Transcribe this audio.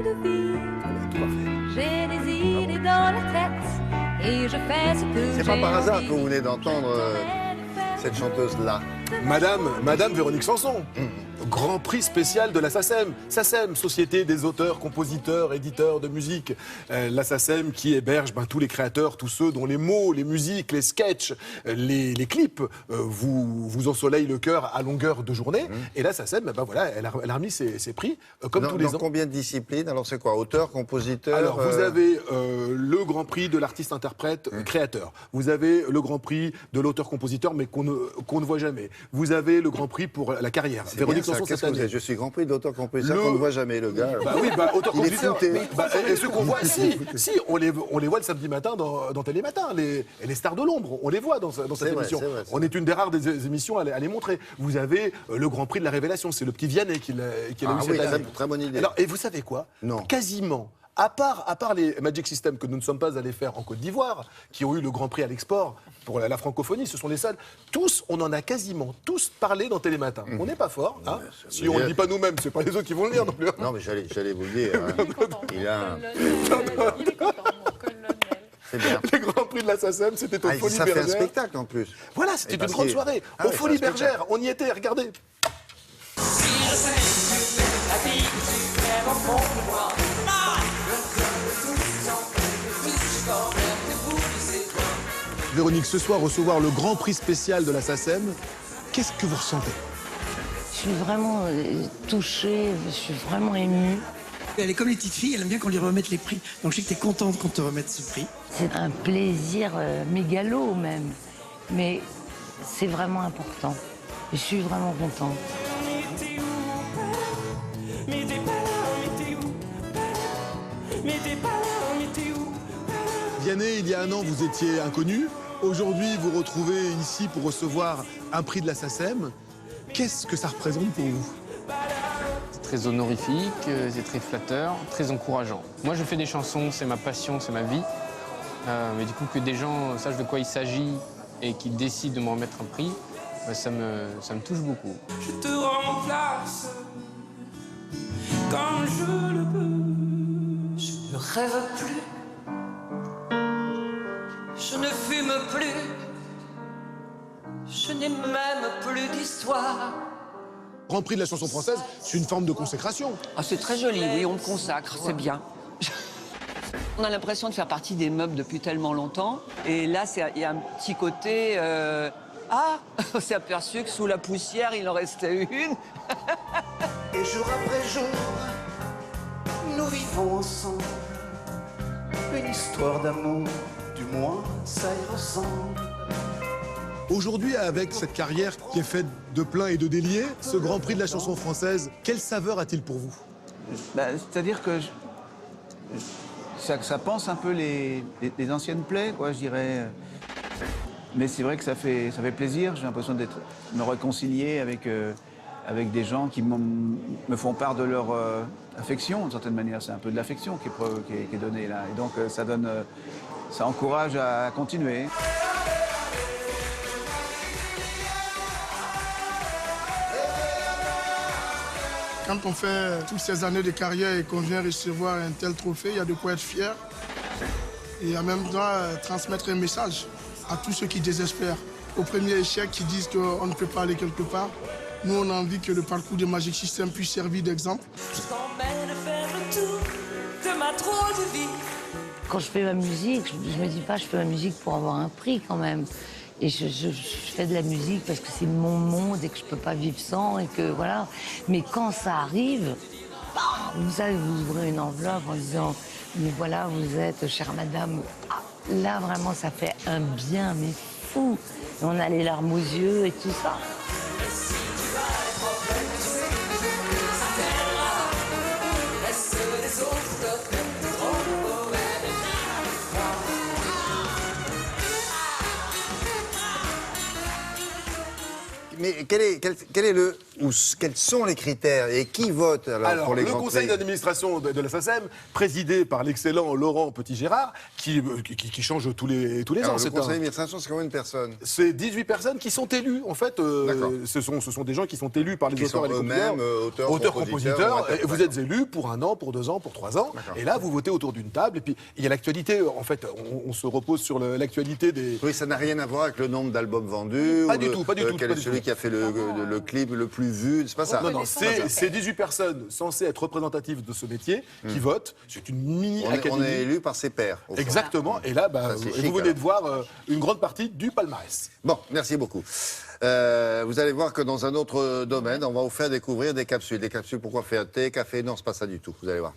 de vie. J'ai des idées dans la tête et je fais ce que j'ai. C'est pas par hasard que vous venez d'entendre cette chanteuse-là. Madame Véronique Sanson. Grand prix spécial de la SACEM. SACEM, Société des auteurs, compositeurs, éditeurs de musique. La SACEM qui héberge tous les créateurs, tous ceux dont les mots, les musiques, les sketchs, les clips vous ensoleillent le cœur à longueur de journée. Et la SACEM, voilà, elle a remis ses prix comme tous les ans. Dans combien de disciplines? Alors c'est quoi? Auteur, compositeur? Alors vous avez le grand prix de l'artiste-interprète créateur. Vous avez le grand prix de l'auteur-compositeur mais qu'on ne voit jamais. Vous avez le grand prix pour la carrière. Véronique Sanson cette année. Je suis grand prix de l'auteur-compositeur qu'on ne voit jamais, le gars. Oui, auteur-compositeur. Et ceux qu'on voit, si, on les voit le samedi matin dans Télématin. Les stars de l'ombre, on les voit dans cette émission. On est une des rares des émissions à les montrer. Vous avez le grand prix de la révélation, c'est le petit Vianney qui l'a eu cette année. Très bonne idée. Alors, et vous savez quoi? Non. Quasiment. À part les Magic System que nous ne sommes pas allés faire en Côte d'Ivoire, qui ont eu le Grand Prix à l'export pour la francophonie, ce sont les seuls. Tous, on en a quasiment tous parlé dans Télématin. On n'est pas fort, hein. Si on ne le dit pas nous-mêmes, c'est pas les autres qui vont le dire non plus. Non, mais j'allais vous le dire. Il a un... C'est bien. Le Grand Prix de la SACEM, c'était au Folies Bergère. Ça fait un spectacle en plus. Voilà, c'était une grande soirée. Au Folies Bergère, on y était, regardez. Véronique, ce soir, recevoir le grand prix spécial de la SACEM, qu'est-ce que vous ressentez? Je suis vraiment touchée, je suis vraiment émue. Elle est comme les petites filles, elle aime bien qu'on lui remette les prix. Donc je sais que tu es contente qu'on te remette ce prix. C'est un plaisir mégalo même, mais c'est vraiment important. Je suis vraiment contente. Vianney, il y a un an, vous étiez inconnu. Aujourd'hui, vous retrouvez ici pour recevoir un prix de la SACEM. Qu'est-ce que ça représente pour vous? C'est très honorifique, c'est très flatteur, très encourageant. Moi, je fais des chansons, c'est ma passion, c'est ma vie. Mais du coup, que des gens sachent de quoi il s'agit et qu'ils décident de me remettre un prix, ça me touche beaucoup. Je te remplace comme je le peux. Je ne rêve plus. Je ne fume plus, je n'ai même plus d'histoire. Grand Prix de la chanson française, c'est une forme de consécration. Ah, c'est très joli, oui, on me consacre, c'est bien. On a l'impression de faire partie des meubles depuis tellement longtemps. Et là, il y a un petit côté... Ah, on s'est aperçu que sous la poussière, il en restait une. Et jour après jour, nous vivons ensemble une histoire d'amour. Du moins, ça y ressemble. Aujourd'hui, avec cette carrière qui est faite de plein et de déliés, ce Grand Prix de la chanson française, quelle saveur a-t-il pour vous? C'est-à-dire que ça pense un peu les anciennes plaies, quoi, je dirais. Mais c'est vrai que ça fait plaisir. J'ai l'impression de me réconcilier avec des gens qui me font part de leur affection, d'une certaine manière. C'est un peu de l'affection qui est donnée là. Et donc, ça encourage à continuer. Quand on fait toutes ces années de carrière et qu'on vient recevoir un tel trophée, il y a de quoi être fier. Et en même temps, transmettre un message à tous ceux qui désespèrent. Au premier échec, qui disent qu'on ne peut pas aller quelque part, nous, on a envie que le parcours de Magic System puisse servir d'exemple. Je t'emmène faire le tour de ma drôle de vie. Quand je fais ma musique, je me dis pas je fais ma musique pour avoir un prix quand même. Et je fais de la musique parce que c'est mon monde et que je peux pas vivre sans et que voilà. Mais quand ça arrive, vous savez, vous ouvrez une enveloppe en disant mais voilà, vous êtes chère madame. Là vraiment ça fait un bien mais fou. Et on a les larmes aux yeux et tout ça. Mais quel est le quels sont les critères et qui vote alors, pour les le grands conseil prix d'administration de la SACEM, présidé par l'excellent Laurent Petit-Gérard, qui change tous les Alors, ans. le conseil d'administration, c'est combien de personnes? C'est 18 personnes qui sont élues. En fait, ce sont des gens qui sont élus par les Qui auteurs sont et les eux-mêmes auteurs, compositeurs. compositeurs. Et vous êtes élus pour 1 an, pour 2 ans, pour 3 ans. Et là, vous votez autour d'une table. Et puis, il y a l'actualité. En fait, on se repose sur l'actualité des... Oui, ça n'a rien à voir avec le nombre d'albums vendus. Pas du tout, pas du tout. Quel est celui qui a fait le clip le plus vu? C'est pas ça. Non, c'est 18 personnes censées être représentatives de ce métier qui votent. C'est une mini-académie. On est élu par ses pairs. Exactement. Et là, vous venez de voir une grande partie du palmarès. Bon, merci beaucoup. Vous allez voir que dans un autre domaine, on va vous faire découvrir des capsules. Des capsules, pourquoi faire thé, café? Non, c'est pas ça du tout. Vous allez voir.